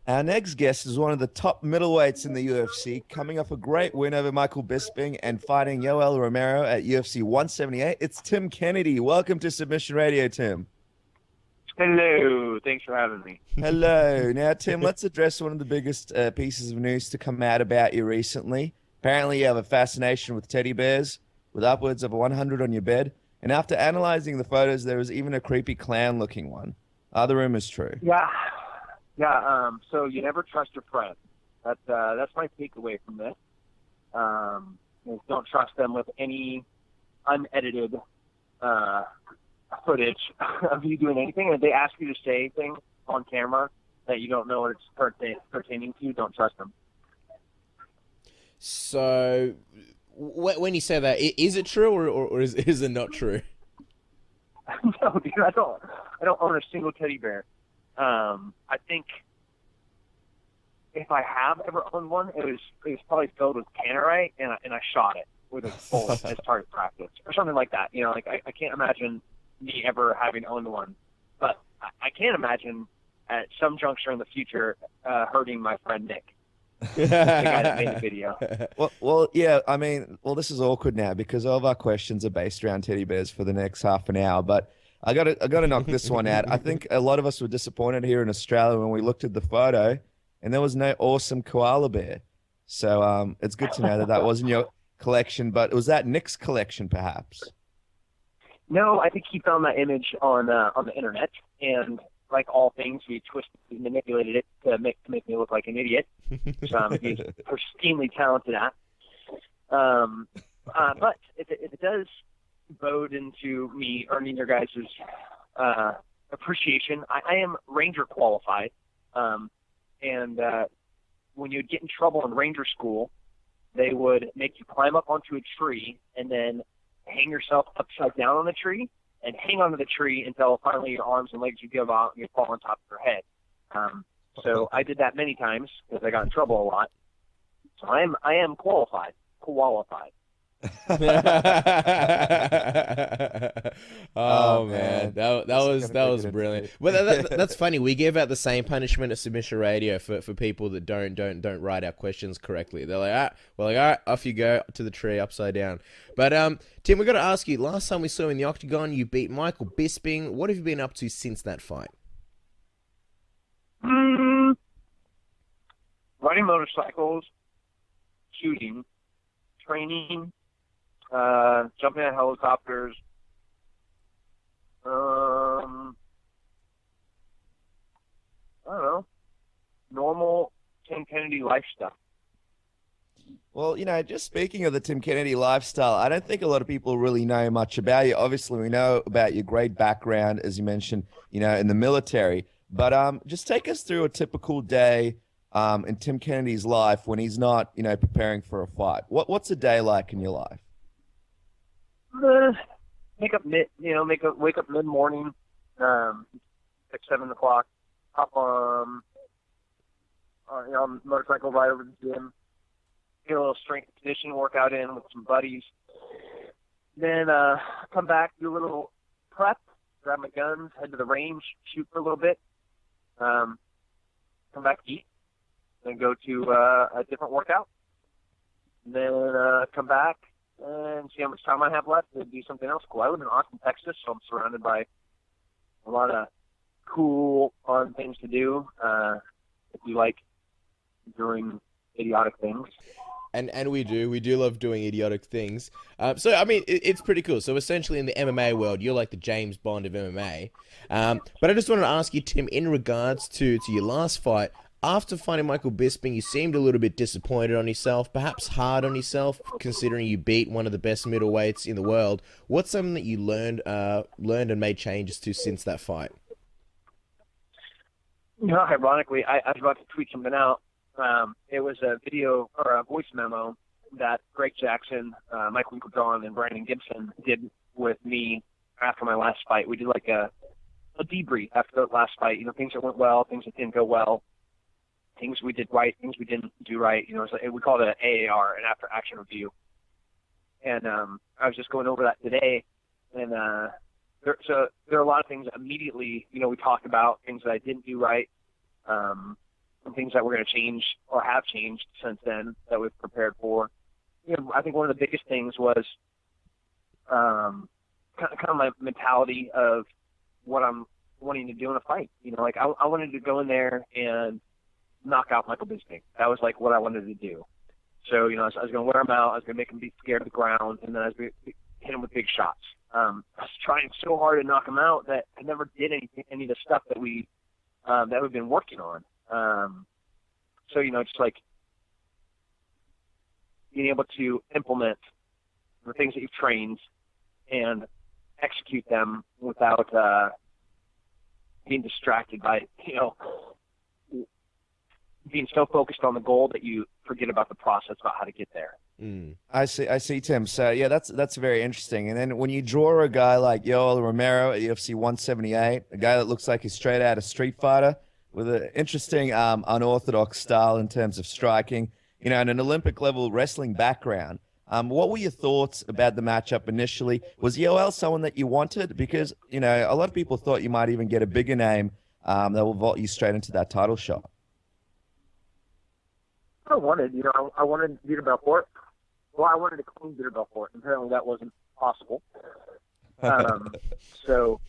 Our next guest is one of the top middleweights in the UFC, coming off a great win over Michael Bisping and fighting Yoel Romero at UFC 178. It's Tim Kennedy. Welcome to Submission Radio, Tim. Hello. Thanks for having me. Hello. Now, Tim, let's address one of the biggest pieces of news to come out about you recently. Apparently, you have a fascination with teddy bears, with upwards of 100 on your bed. And after analyzing the photos, there was even a creepy clown-looking one. Are the rumors true? Yeah. Yeah. So you never trust your friends. That's my takeaway from this. Don't trust them with any unedited footage of you doing anything. And if they ask you to say things on camera that you don't know what it's pertaining to, don't trust them. So, when you say that, is it true or is it not true? No, dude, I don't own a single teddy bear. I think if I have ever owned one, it was probably filled with tannerite, and I shot it with a bullet as target practice or something like that. I can't imagine me ever having owned one, but I can imagine at some juncture in the future hurting my friend Nick. The guy that made the video. Yeah. I mean, this is awkward now because all of our questions are based around teddy bears for the next half an hour. But I gotta knock this one out. I think a lot of us were disappointed here in Australia when we looked at the photo, and there was no awesome koala bear. So it's good to know that wasn't your collection, but was that Nick's collection, perhaps? No, I think he found that image on the internet, and like all things, we twisted and manipulated it to make me look like an idiot, which he's pristinely talented at. But if it does bode into me earning your guys' appreciation, I am Ranger qualified, and when you'd get in trouble in Ranger school, they would make you climb up onto a tree and then hang yourself upside down on the tree and hang onto the tree until finally your arms and legs you give out and you fall on top of your head. So I did that many times because I got in trouble a lot. So I am qualified. Oh man, that was brilliant. Well, that's funny. We gave out the same punishment at Submission Radio for people that don't write our questions correctly. They're like, all right, off you go to the tree upside down. But Tim, we got to ask you. Last time we saw you in the octagon, you beat Michael Bisping. What have you been up to since that fight? Riding motorcycles, shooting, training, jumping out of helicopters. I don't know. Normal Tim Kennedy life stuff. Well, just speaking of the Tim Kennedy lifestyle, I don't think a lot of people really know much about you. Obviously, we know about your great background, as you mentioned, in the military. But just take us through a typical day in Tim Kennedy's life when he's not, preparing for a fight. What's a day like in your life? Wake up mid morning, 6-7 o'clock. Hop on motorcycle, ride over to the gym. Get a little strength and conditioning workout in with some buddies. Then come back, do a little prep, grab my guns, head to the range, shoot for a little bit. Come back, eat, then go to a different workout. And then come back and see how much time I have left to do something else cool. I live in Austin, Texas, so I'm surrounded by a lot of cool, fun things to do if you like doing idiotic things. And we do love doing idiotic things. So I mean, it's pretty cool. So essentially, in the MMA world, you're like the James Bond of MMA. But I just wanted to ask you, Tim, in regards to your last fight, after fighting Michael Bisping, you seemed a little bit disappointed on yourself, perhaps hard on yourself, considering you beat one of the best middleweights in the world. What's something that you learned and made changes to since that fight? Ironically, I was about to tweet something out. It was a video or a voice memo that Greg Jackson, Mike Winkeljohn, and Brandon Gibson did with me after my last fight. We did like a debrief after the last fight. Things that went well, things that didn't go well, things we did right, things we didn't do right. We called it an AAR, an after action review. And I was just going over that today, and there are a lot of things immediately. We talked about things that I didn't do right. and things that were going to change or have changed since then that we've prepared for. I think one of the biggest things was kind of my mentality of what I'm wanting to do in a fight. I wanted to go in there and knock out Michael Bisping. That was like what I wanted to do. So, I was going to wear him out. I was going to make him be scared of the ground, and then I was going to hit him with big shots. I was trying so hard to knock him out that I never did any of the stuff that we've been working on. So, just like being able to implement the things that you've trained and execute them without being distracted by, being so focused on the goal that you forget about the process, about how to get there. I see, Tim. So yeah, that's very interesting. And then when you draw a guy like Yoel Romero at UFC 178, a guy that looks like he's straight out of Street Fighter with an interesting, unorthodox style in terms of striking, and an Olympic level wrestling background. What were your thoughts about the matchup initially? Was Yoel someone that you wanted? Because, a lot of people thought you might even get a bigger name that will vault you straight into that title shot. I wanted Vitor Belfort. Well, I wanted to clean Vitor Belfort. Apparently that wasn't possible. So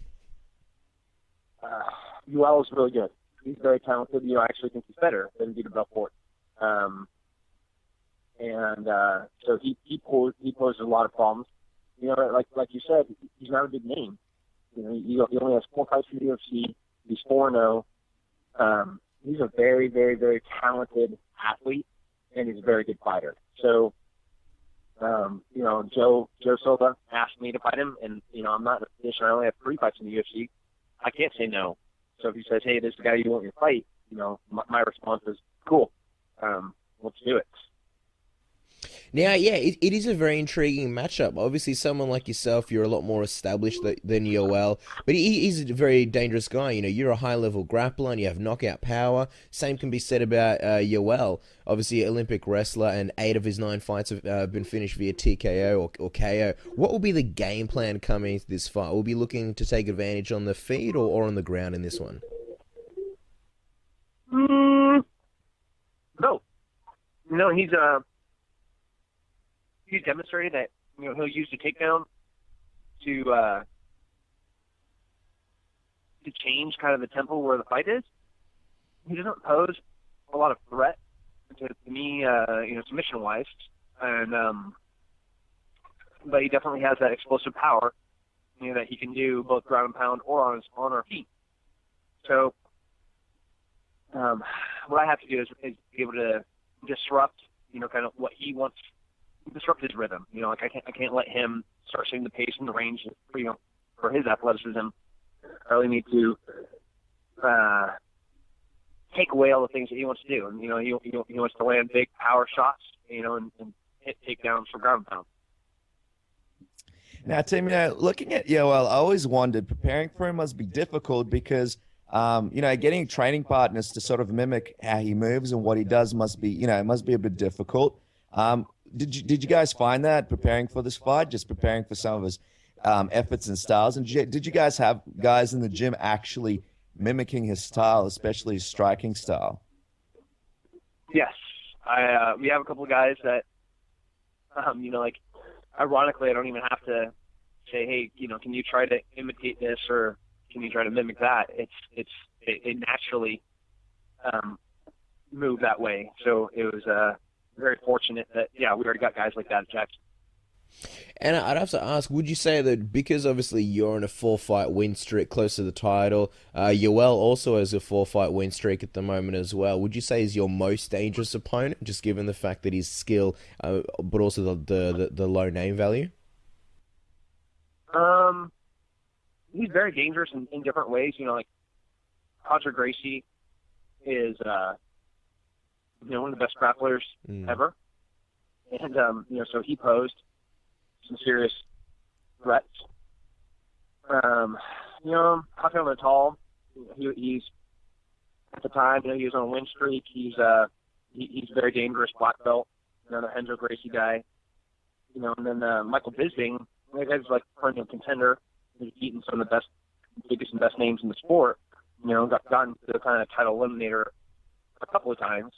Yoel is really good. He's very talented. I actually think he's better than Vitor Belfort. So he poses a lot of problems. Like you said, he's not a big name. He only has 4 fights in the UFC. He's 4-0. He's a very, very, very talented athlete, and he's a very good fighter. So, Joe Silva asked me to fight him, and I'm not in a position. I only have 3 fights in the UFC. I can't say no. So if he says, "Hey, this is the guy you want your fight," my response is, "Cool, let's do it." Now, yeah, it is a very intriguing matchup. Obviously, someone like yourself, you're a lot more established than Yoel, but he's a very dangerous guy. You're a high-level grappler and you have knockout power. Same can be said about Yoel. Obviously, Olympic wrestler, and 8 of his 9 fights have been finished via TKO or KO. What will be the game plan coming into this fight? Will be looking to take advantage on the feet or on the ground in this one? No. He's demonstrated that he'll use the takedown to change kind of the tempo where the fight is. He doesn't pose a lot of threat to me, submission wise, and but he definitely has that explosive power, that he can do both ground and pound or on our feet. So what I have to do is be able to disrupt, kind of what he wants. Disrupt his rhythm. I can't let him start setting the pace and the range, for his athleticism. I really need to take away all the things that he wants to do. And, he wants to land big power shots, and hit takedowns for ground and pound. Now, Tim, looking at Yoel, I always wondered, preparing for him must be difficult because, getting training partners to sort of mimic how he moves and what he does must be a bit difficult. Did you guys find that preparing for this fight, just preparing for some of his efforts and styles? And did you guys have guys in the gym actually mimicking his style, especially his striking style? Yes. We have a couple of guys that, ironically, I don't even have to say, hey, can you try to imitate this or can you try to mimic that? It naturally moved that way. So it was very fortunate that, we already got guys like that at Jackson. And I'd have to ask, would you say that because obviously you're in a 4-fight win streak close to the title, Yoel also has a 4-fight win streak at the moment as well, would you say he's your most dangerous opponent, just given the fact that his skill, but also the low name value? He's very dangerous in different ways. Like Roger Gracie is one of the best grapplers ever. And, so he posed some serious threats. Talking on the tall, he's at the time, he was on a win streak. He's very dangerous black belt, another Henzo Gracie guy. And then Michael Bisping, that guy's like a perennial contender. He's beaten some of the biggest and best names in the sport. Gotten to the kind of title eliminator couple of times.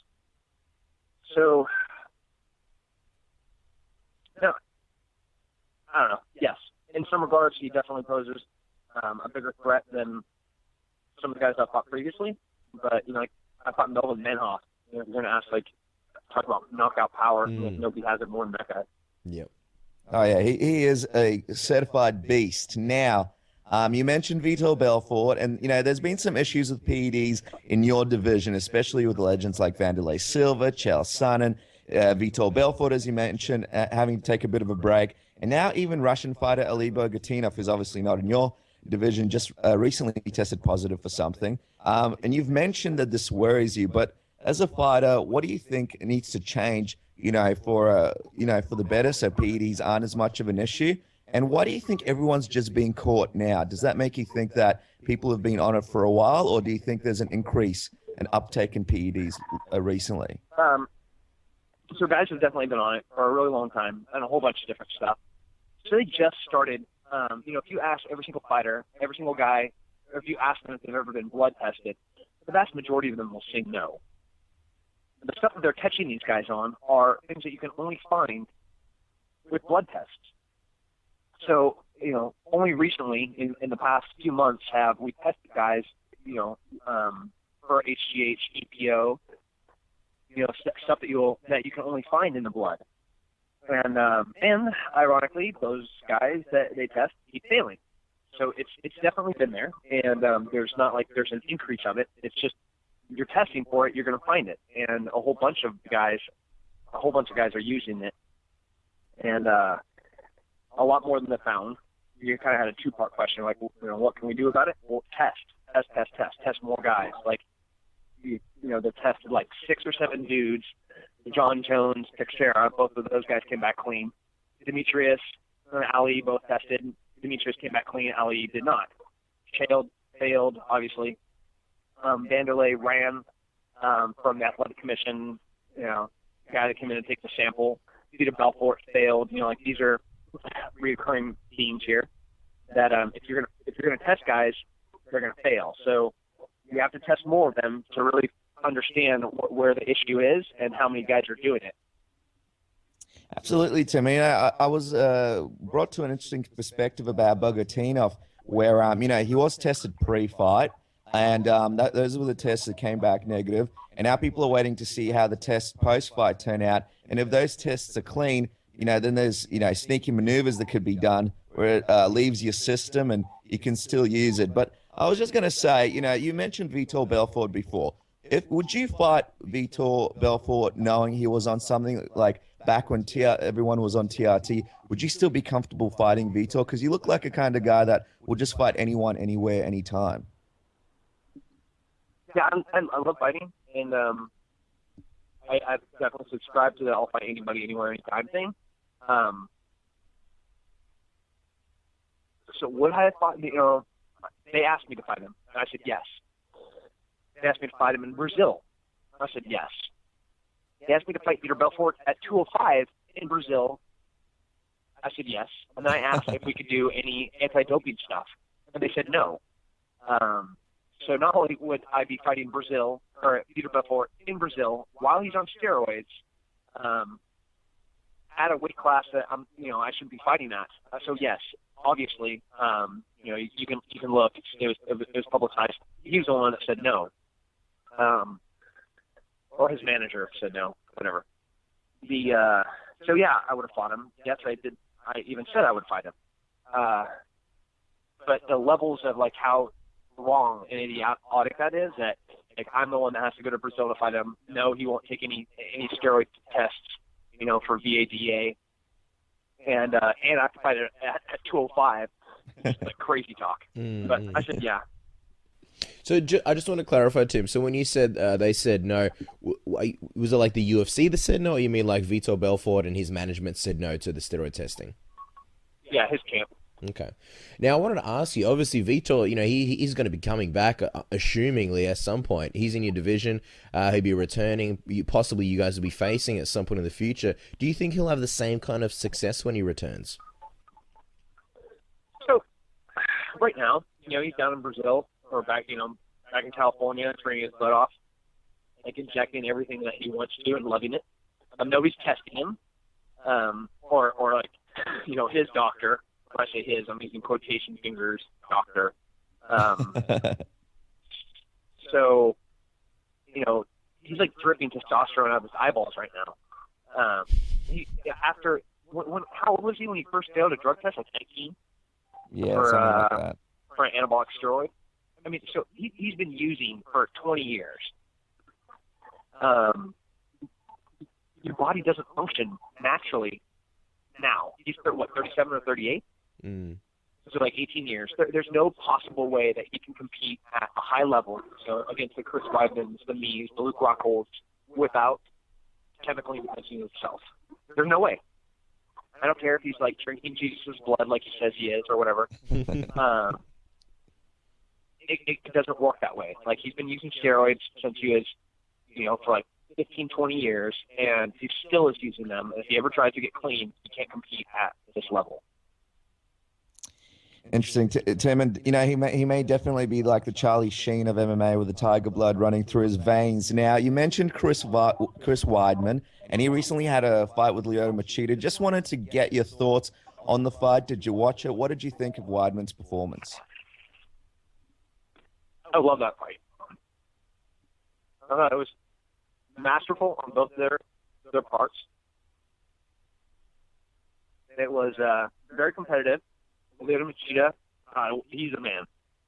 So, no, I don't know. Yes, in some regards, he definitely poses a bigger threat than some of the guys I fought previously. But, like, I fought Melvin Manhoff. You're going to ask, talk about knockout power. Nobody has it more than that guy. Yep. Oh yeah, he is a certified beast. Now, you mentioned Vitor Belfort, and there's been some issues with PEDs in your division, especially with legends like Vanderlei Silva, Chael Sonnen, Vitor Belfort, as you mentioned, having to take a bit of a break, and now even Russian fighter Ali Bogatinov, who's obviously not in your division, just recently tested positive for something. And you've mentioned that this worries you, but as a fighter, what do you think needs to change? For the better, so PEDs aren't as much of an issue. And why do you think everyone's just being caught now? Does that make you think that people have been on it for a while, or do you think there's an increase, an uptake in PEDs recently? So guys have definitely been on it for a really long time, and a whole bunch of different stuff. So they just started. If you ask every single fighter, every single guy, or if you ask them if they've ever been blood tested, the vast majority of them will say no. The stuff that they're catching these guys on are things that you can only find with blood tests. So, only recently, in the past few months, have we tested guys, for HGH, EPO, stuff that you can only find in the blood. And ironically, those guys that they test keep failing. So it's definitely been there, and there's not there's an increase of it. It's just, you're testing for it, you're going to find it, and a whole bunch of guys are using it, and a lot more than they found. You kind of had a two-part question, what can we do about it? Well, test more guys. They tested 6 or 7 dudes. John Jones, Teixeira, both of those guys came back clean. Demetrius and Ali both tested. Demetrius came back clean. Ali did not. Failed, obviously. Vanderlei ran from the athletic commission, guy that came in to take the sample. Vitor Belfort failed. These are recurring themes here. That if you're gonna test guys, they're gonna fail. So you have to test more of them to really understand where the issue is and how many guys are doing it. Absolutely, Tim. I was brought to an interesting perspective about Bogatinov, where he was tested pre-fight. And those were the tests that came back negative. And now people are waiting to see how the tests post-fight turn out. And if those tests are clean, then there's, sneaky maneuvers that could be done where it leaves your system and you can still use it. But I was just going to say, you mentioned Vitor Belfort before. Would you fight Vitor Belfort knowing he was on something like back when everyone was on TRT? Would you still be comfortable fighting Vitor? Because you look like a kind of guy that will just fight anyone, anywhere, anytime. Yeah, I love fighting, and I've definitely subscribed to the I'll fight anybody, anywhere, anytime thing. So would I have fought, they asked me to fight him, and I said yes. They asked me to fight him in Brazil. I said yes. They asked me to fight Vitor Belfort at 205 in Brazil. I said yes. And then I asked if we could do any anti-doping stuff, and they said no. So not only would I be fighting Vitor Belfort in Brazil while he's on steroids, at a weight class that I should be fighting at. So yes, obviously, you can look. It was publicized. He was the one that said no, or his manager said no, whatever. So yeah, I would have fought him. Yes, I did. I even said I would fight him. But the levels of how wrong and idiotic that is, that I'm the one that has to go to Brazil to fight him. No, he won't take any steroid tests, for VADA, and I have to fight it at 205. It's crazy talk. But I said yeah. So I just want to clarify, Tim. So when you said they said no, was it the UFC that said no, or you mean Vitor Belfort and his management said no to the steroid testing? Yeah, his camp. Okay. Now, I wanted to ask you, obviously, Vitor, he's going to be coming back, assumingly, at some point. He's in your division. He'll be returning. Possibly you guys will be facing at some point in the future. Do you think he'll have the same kind of success when he returns? So, right now, he's down in Brazil, or back in California, training his butt off. like injecting everything that he wants to and loving it. Nobody's testing him, or like, his doctor. When I say his, I'm using quotation fingers, doctor. So, he's like dripping testosterone out of his eyeballs right now. How old was he when he first failed a drug test? Like 19? Yeah, something like that. For an anabolic steroid. I mean, so he's been using for 20 years. Your body doesn't function naturally now. He's 37 or 38? So like 18 years. There's no possible way that he can compete at a high level, against the Chris Weidmans, the Mees, the Luke Rockholds, without chemically enhancing himself. There's no way. I don't care if he's like drinking Jesus' blood like he says he is or whatever. It doesn't work that way. Like, he's been using steroids since he was, for like 15, 20 years, and he still is using them. If he ever tries to get clean, he can't compete at this level. Interesting, Tim, and he may definitely be like the Charlie Sheen of MMA with the tiger blood running through his veins. Now, you mentioned Chris Weidman, and he recently had a fight with Lyoto Machida. Just wanted to get your thoughts on the fight. Did you watch it? What did you think of Weidman's performance? I love that fight. I thought it was masterful on both their parts. It was very competitive. Lyoto Machida, he's a man.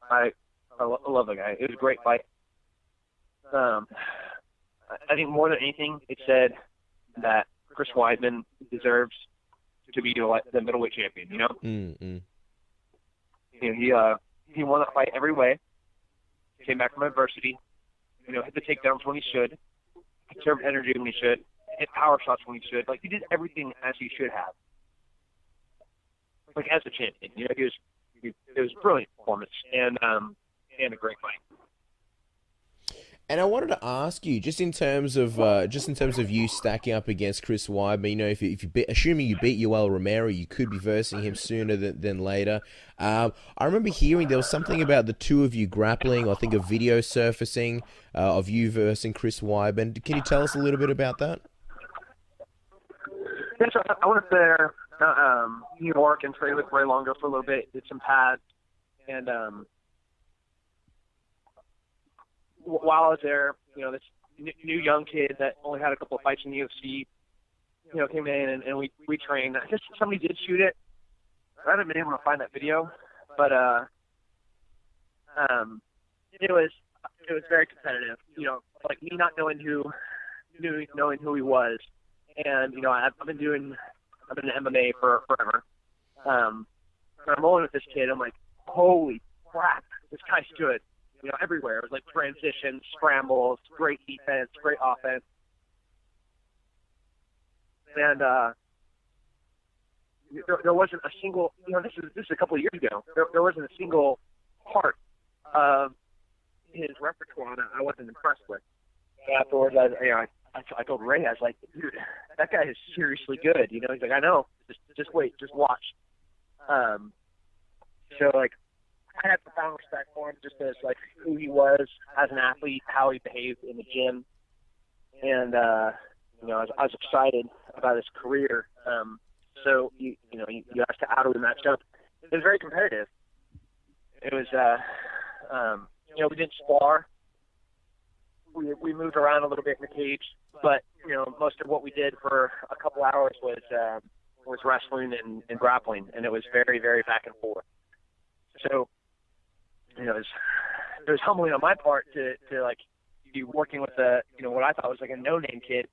I love the guy. It was a great fight. I think more than anything, it said that Chris Weidman deserves to be the middleweight champion. He won that fight every way. Came back from adversity. Hit the takedowns when he should. Conserved energy when he should. Hit power shots when he should. Like, he did everything as he should have. Like, as a champion, it was a brilliant performance and a great fight. And I wanted to ask you, just in terms of you stacking up against Chris Weidman, if you assuming you beat Yoel Romero, you could be versing him sooner than later. I remember hearing there was something about the two of you grappling. I think a video surfacing of you versing Chris Weidman. Can you tell us a little bit about that? Yes, I went up there, New York, and trained with Ray Longo for a little bit. Did some pads, and while I was there, this new young kid that only had a couple of fights in the UFC, came in and we trained. I guess somebody did shoot it. I haven't been able to find that video, but it was very competitive. Like, me not knowing who he was, and I've been in MMA for forever. And I'm rolling with this kid. I'm like, holy crap, this guy's good. Everywhere. It was like transitions, scrambles, great defense, great offense. And there wasn't a single, this is a couple of years ago, there wasn't a single part of his repertoire that I wasn't impressed with. And afterwards, I told Ray, I was like, dude, that guy is seriously good. He's like, I know, just wait, just watch. So, like, I had profound respect for him just as, like, who he was as an athlete, how he behaved in the gym. And, I was excited about his career. So, you asked how do we match up. It was very competitive. It was, we didn't spar. We moved around a little bit in the cage, but, most of what we did for a couple hours was wrestling and grappling, and it was very, very back and forth. So, it was humbling on my part to like be working with what I thought was like a no-name kid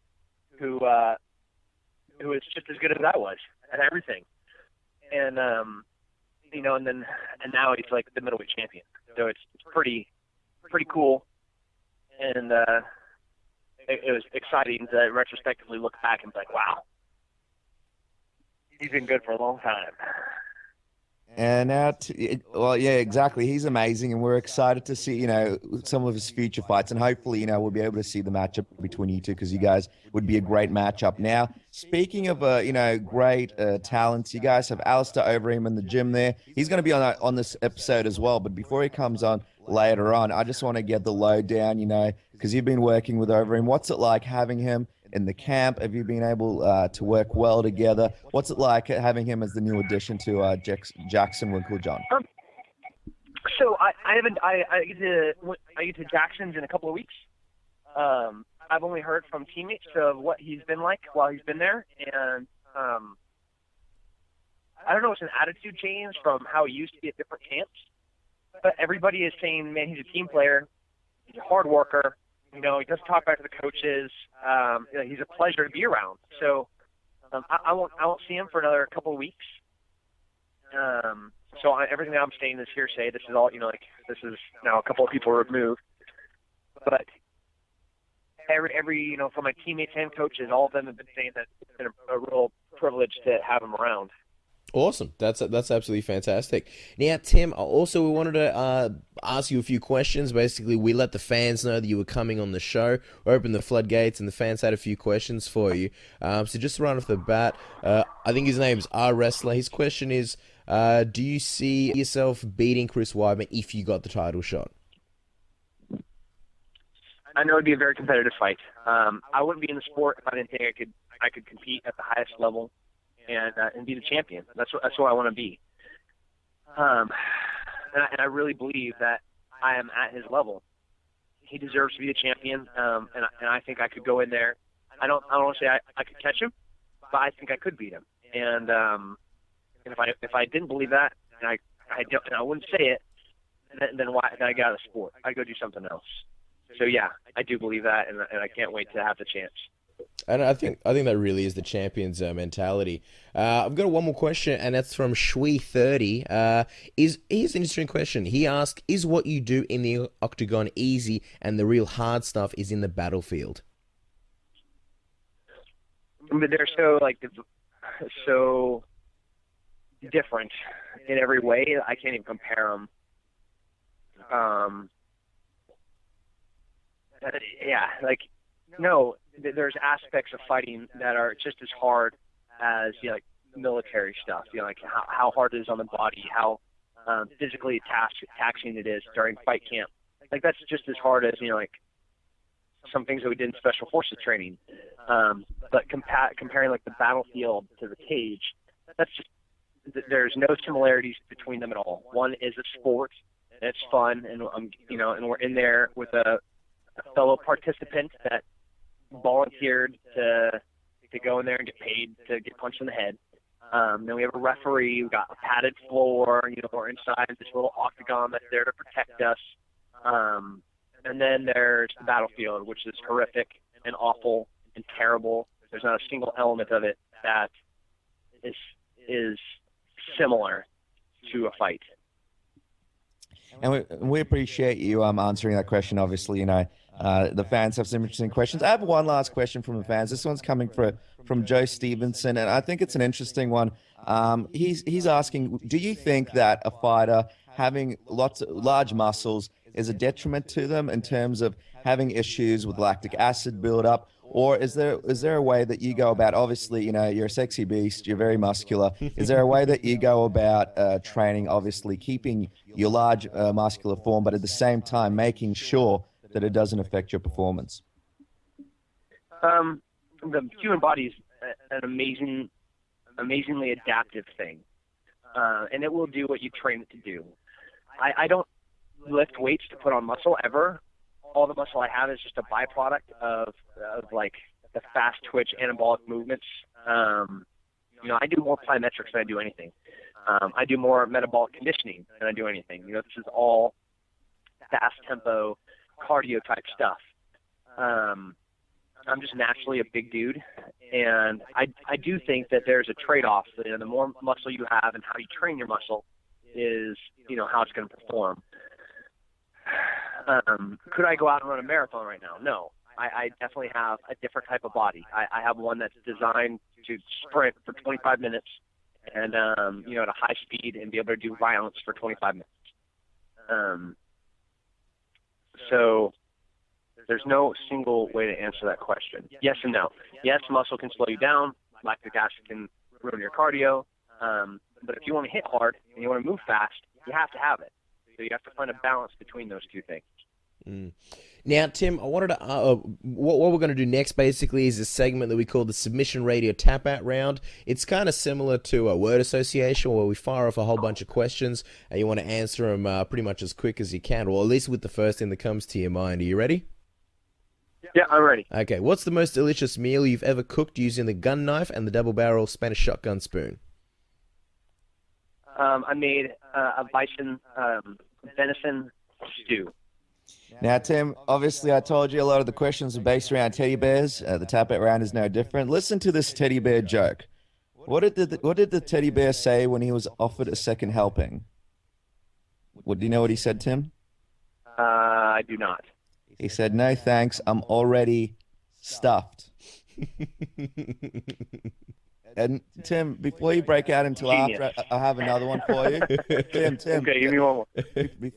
who was just as good as I was at everything, and now he's like the middleweight champion. So it's pretty cool, and it was exciting to retrospectively look back and be like, wow, he's been good for a long time. And now, well, yeah, exactly. He's amazing, and we're excited to see, some of his future fights, and hopefully, we'll be able to see the matchup between you two because you guys would be a great matchup. Now, speaking of, great talents, you guys have Alistair Overeem in the gym there. He's going to be on this episode as well. But before he comes on later on, I just want to get the lowdown, because you've been working with Overeem. What's it like having him in the camp? Have you been able to work well together? What's it like having him as the new addition to Jackson Winklejohn? So I get to Jackson's in a couple of weeks. I've only heard from teammates of what he's been like while he's been there, and I don't know, it's an attitude change from how he used to be at different camps. But everybody is saying, man, he's a team player, he's a hard worker. He doesn't talk back to the coaches. He's a pleasure to be around. So I won't see him for another couple of weeks. Everything that I'm saying is hearsay. This is all, this is now a couple of people removed. But every from my teammates and coaches, all of them have been saying that it's been a real privilege to have him around. Awesome. That's absolutely fantastic. Now, Tim, also we wanted to ask you a few questions. Basically, we let the fans know that you were coming on the show, opened the floodgates, and the fans had a few questions for you. So just right off the bat, I think his name's R Wrestler. His question is, do you see yourself beating Chris Weidman if you got the title shot? I know it'd be a very competitive fight. I wouldn't be in the sport if I didn't think I could compete at the highest level and be the champion. That's what I want to be. And I really believe that I am at his level. He deserves to be the champion, and I think I could go in there. I don't want to say I could catch him, but I think I could beat him. And if I didn't believe that, and I wouldn't say it, then why? Then I get out of the sport. I'd go do something else. So yeah, I do believe that, and I can't wait to have the chance. And I think that really is the champion's mentality. I've got one more question, and that's from Shui30. Here's an interesting question. He asked, "Is what you do in the octagon easy, and the real hard stuff is in the battlefield?" But they're so different in every way. I can't even compare them. No, there's aspects of fighting that are just as hard as military stuff. How hard it is on the body, how physically taxing it is during fight camp. That's just as hard as some things that we did in special forces training. But comparing the battlefield to the cage, that's just there's no similarities between them at all. One is a sport, and it's fun, and and we're in there with a fellow participant that volunteered to go in there and get paid to get punched in the head. Then we have a referee. We've got a padded floor. We're inside this little octagon that's there to protect us. And then there's the battlefield, which is horrific and awful and terrible. There's not a single element of it that is similar to a fight. And we appreciate you answering that question. Obviously, the fans have some interesting questions. I have one last question from the fans. This one's coming from Joe Stevenson, and I think it's an interesting one. He's asking, do you think that a fighter having large muscles is a detriment to them in terms of having issues with lactic acid buildup? Or is there a way that you go about, obviously, you're a sexy beast, you're very muscular. Is there a way that you go about training, obviously keeping your large muscular form, but at the same time making sure that it doesn't affect your performance? The human body is an amazingly adaptive thing. And it will do what you train it to do. I don't lift weights to put on muscle ever. All the muscle I have is just a byproduct of the fast twitch anabolic movements. I do more plyometrics than I do anything. I do more metabolic conditioning than I do anything. This is all fast tempo cardio type stuff. I'm just naturally a big dude, and I do think that there's a trade-off. The more muscle you have and how you train your muscle is how it's going to perform. Could I go out and run a marathon right now? No. I definitely have a different type of body. I have one that's designed to sprint for 25 minutes and at a high speed and be able to do violence for 25 minutes. So there's no single way to answer that question. Yes and no. Yes, muscle can slow you down. Lactic acid can ruin your cardio. But if you want to hit hard and you want to move fast, you have to have it. So you have to find a balance between those two things. Now, Tim, I wanted to what we're going to do next basically is a segment that we call the Submission Radio Tap Out Round. It's kind of similar to a word association where we fire off a whole bunch of questions and you want to answer them pretty much as quick as you can, or at least with the first thing that comes to your mind. Are you ready? Yeah, I'm ready. Okay, what's the most delicious meal you've ever cooked using the gun knife and the double-barrel Spanish shotgun spoon? I made a bison venison stew. Now, Tim, obviously I told you a lot of the questions are based around teddy bears. The tap out round is no different. Listen to this teddy bear joke. What did the teddy bear say when he was offered a second helping? Do you know what he said, Tim? I do not. He said, "No thanks, I'm already stuffed." And Tim, before you break out into laughter, I have another one for you. Tim. Okay, give me one more.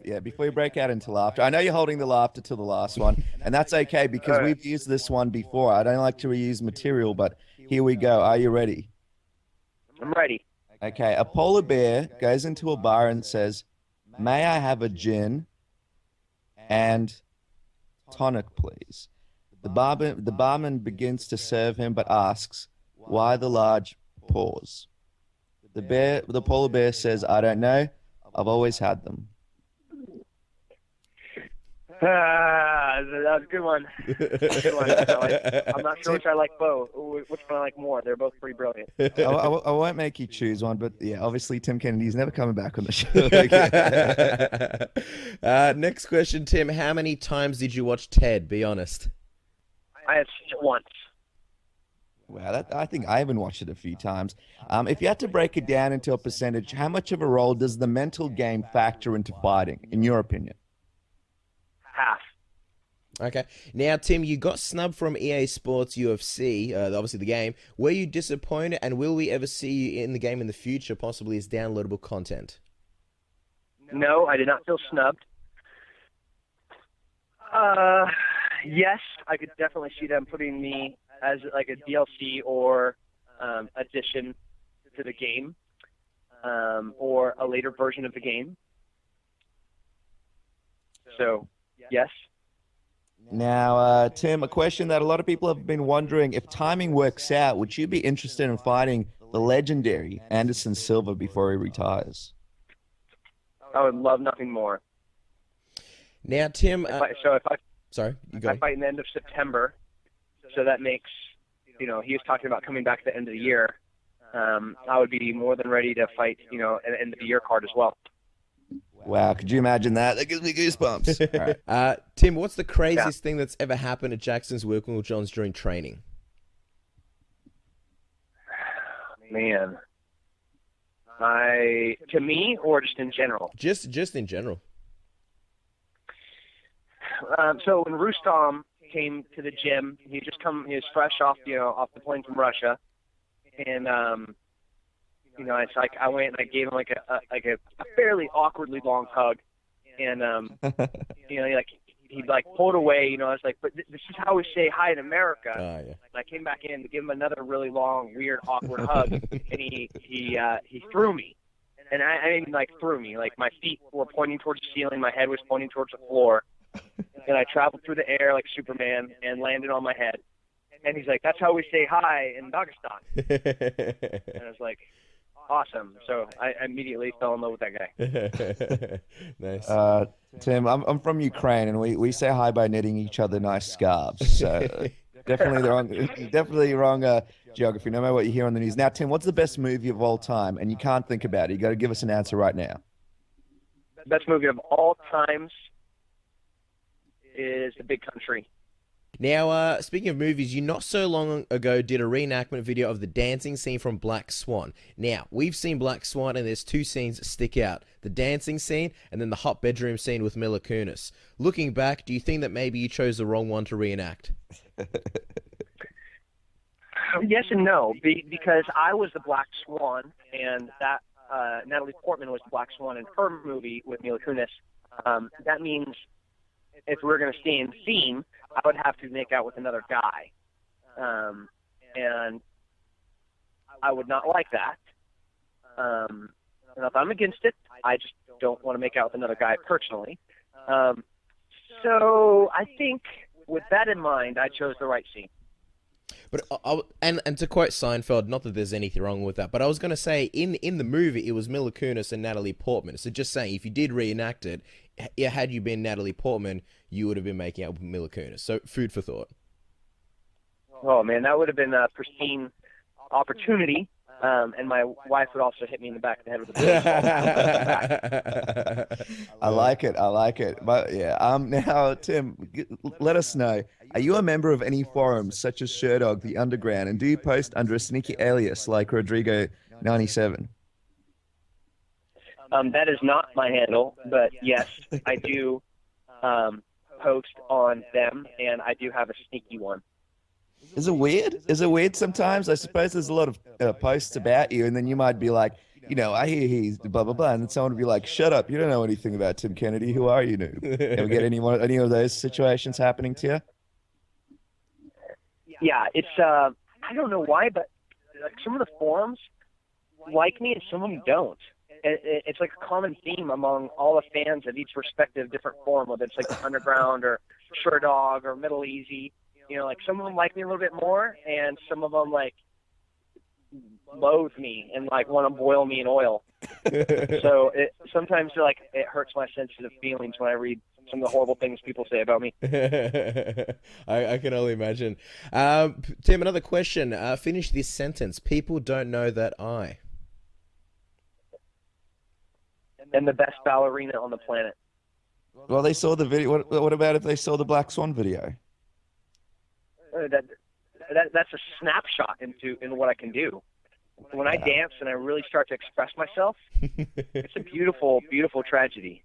Yeah, before you break out into laughter, I know you're holding the laughter till the last one, and that's okay because we've used this one before. I don't like to reuse material, but here we go. Are you ready? I'm ready. Okay, a polar bear goes into a bar and says, "May I have a gin and tonic, please?" The barman begins to serve him, but asks, "Why the large pause?" The polar bear says, "I don't know. I've always had them." That was a good one. I'm not sure which I like both. Which one I like more. They're both pretty brilliant. I won't make you choose one, but yeah, obviously Tim Kennedy's never coming back on the show. Next question, Tim. How many times did you watch Ted? Be honest. I have seen it once. Wow, I think I even watched it a few times. If you had to break it down into a percentage, how much of a role does the mental game factor into fighting, in your opinion? Half. Okay. Now, Tim, you got snubbed from EA Sports UFC, obviously the game. Were you disappointed, and will we ever see you in the game in the future, possibly as downloadable content? No, I did not feel snubbed. Yes, I could definitely see them putting me as like a DLC or addition to the game, or a later version of the game. So, yes. Now, Tim, a question that a lot of people have been wondering: if timing works out, would you be interested in fighting the legendary Anderson Silva before he retires? I would love nothing more. Now, Tim, Sorry, you go. I fight in the end of September, so that makes, he was talking about coming back at the end of the year. I would be more than ready to fight, at the end of the year card as well. Wow, could you imagine that? That gives me goosebumps. All right. Tim, what's the craziest thing that's ever happened at Jackson's working with Johns during training? Man. To me, or just in general? Just in general. So when Rustam came to the gym, he was fresh off the plane from Russia, and it's like I went and I gave him like a fairly awkwardly long hug, and he pulled away, I was like, but this is how we say hi in America. Yeah. And I came back in to give him another really long, weird, awkward hug, and he threw me, and I didn't threw me, like my feet were pointing towards the ceiling, my head was pointing towards the floor. And I traveled through the air like Superman and landed on my head. And he's like, "That's how we say hi in Dagestan." And I was like, awesome. So I immediately fell in love with that guy. Nice. Tim, I'm from Ukraine, and we say hi by knitting each other nice scarves. So definitely wrong geography, no matter what you hear on the news. Now, Tim, what's the best movie of all time? And you can't think about it. You got to give us an answer right now. Best movie of all times is The Big Country. Now, speaking of movies, you not so long ago did a reenactment video of the dancing scene from Black Swan. Now, we've seen Black Swan, and there's two scenes that stick out. The dancing scene, and then the hot bedroom scene with Mila Kunis. Looking back, do you think that maybe you chose the wrong one to reenact? Yes and no, because I was the Black Swan, and that Natalie Portman was the Black Swan in her movie with Mila Kunis. That means if we're going to stay in theme, I would have to make out with another guy. And I would not like that. And if I'm against it, I just don't want to make out with another guy personally. So I think with that in mind, I chose the right scene. But and to quote Seinfeld, not that there's anything wrong with that, but I was going to say in the movie it was Mila Kunis and Natalie Portman. So just saying, if you did reenact it, had you been Natalie Portman, you would have been making out with Mila Kunis. So food for thought. Oh man, that would have been a pristine opportunity. And my wife would also hit me in the back of the head with a baseball. I like it. But yeah, now Tim, let us know. Are you a member of any forums such as Sherdog, the Underground, and do you post under a sneaky alias like Rodrigo97? That is not my handle, but yes, I do post on them, and I do have a sneaky one. Is it weird? Is it weird sometimes? I suppose there's a lot of posts about you, and then you might be like, I hear he's blah, blah, blah, and then someone would be like, shut up, you don't know anything about Tim Kennedy. Who are you, noob? Ever get any of those situations happening to you? Yeah, it's, I don't know why, but like some of the forums like me and some of them don't. It's like a common theme among all the fans of each respective different forum, whether it's like the Underground or Sherdog or Middle Easy. Like some of them like me a little bit more, and some of them like loathe me and like want to boil me in oil. So sometimes like it hurts my sensitive feelings when I read some of the horrible things people say about me. I can only imagine. Tim, another question. Finish this sentence. People don't know that I. And the best ballerina on the planet. Well, they saw the video. What about if they saw the Black Swan video? That's a snapshot into what I can do. When I dance and I really start to express myself, it's a beautiful, beautiful tragedy.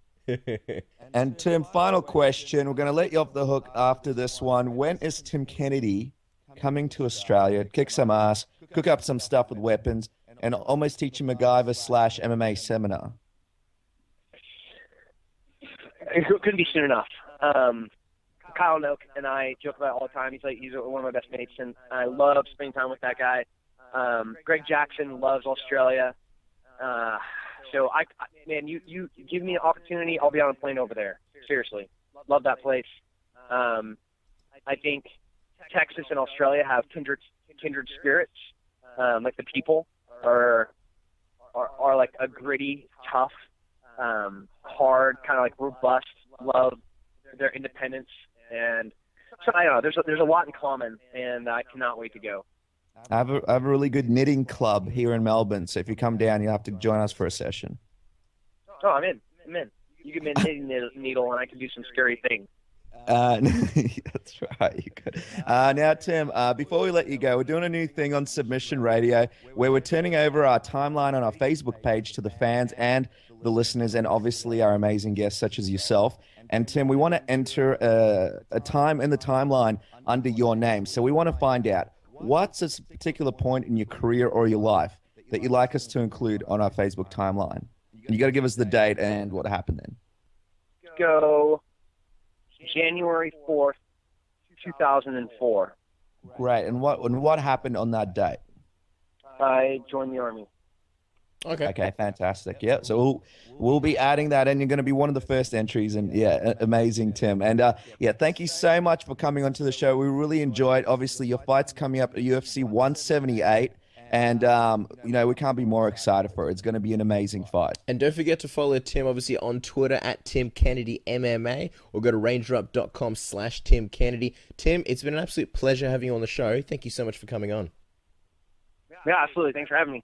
And Tim, final question. We're going to let you off the hook after this one. When is Tim Kennedy coming to Australia, kick some ass, cook up some stuff with weapons, and almost teach a MacGyver/MMA seminar? It couldn't be soon enough. Kyle Noak and I joke about it all the time. He's one of my best mates, and I love spending time with that guy. Greg Jackson loves Australia. So man, you give me an opportunity, I'll be on a plane over there. Seriously, love that place. I think Texas and Australia have kindred spirits. Like the people are like a gritty, tough, hard, kind of like robust, love their independence. And so I don't know. There's a lot in common, and I cannot wait to go. I have a really good knitting club here in Melbourne, so if you come down, you have to join us for a session. Oh, I'm in. You give me a knitting needle, and I can do some scary things. That's right. You could. Now, Tim, before we let you go, we're doing a new thing on Submission Radio where we're turning over our timeline on our Facebook page to the fans and the listeners, and obviously our amazing guests such as yourself. And Tim, we want to enter a time in the timeline under your name. So we want to find out what's a particular point in your career or your life that you'd like us to include on our Facebook timeline. And you got to give us the date and what happened then. Go January 4th, 2004. Great. And what happened on that date? I joined the Army. Okay, fantastic. Yeah, so we'll be adding that, and you're going to be one of the first entries. And yeah, amazing, Tim. And yeah, thank you so much for coming onto the show. We really enjoyed. Obviously, your fight's coming up at UFC 178, and we can't be more excited for it. It's going to be an amazing fight. And don't forget to follow Tim, obviously, on Twitter at Tim Kennedy MMA, or go to rangerup.com/Tim Kennedy. Tim, it's been an absolute pleasure having you on the show. Thank you so much for coming on. Yeah, absolutely. Thanks for having me.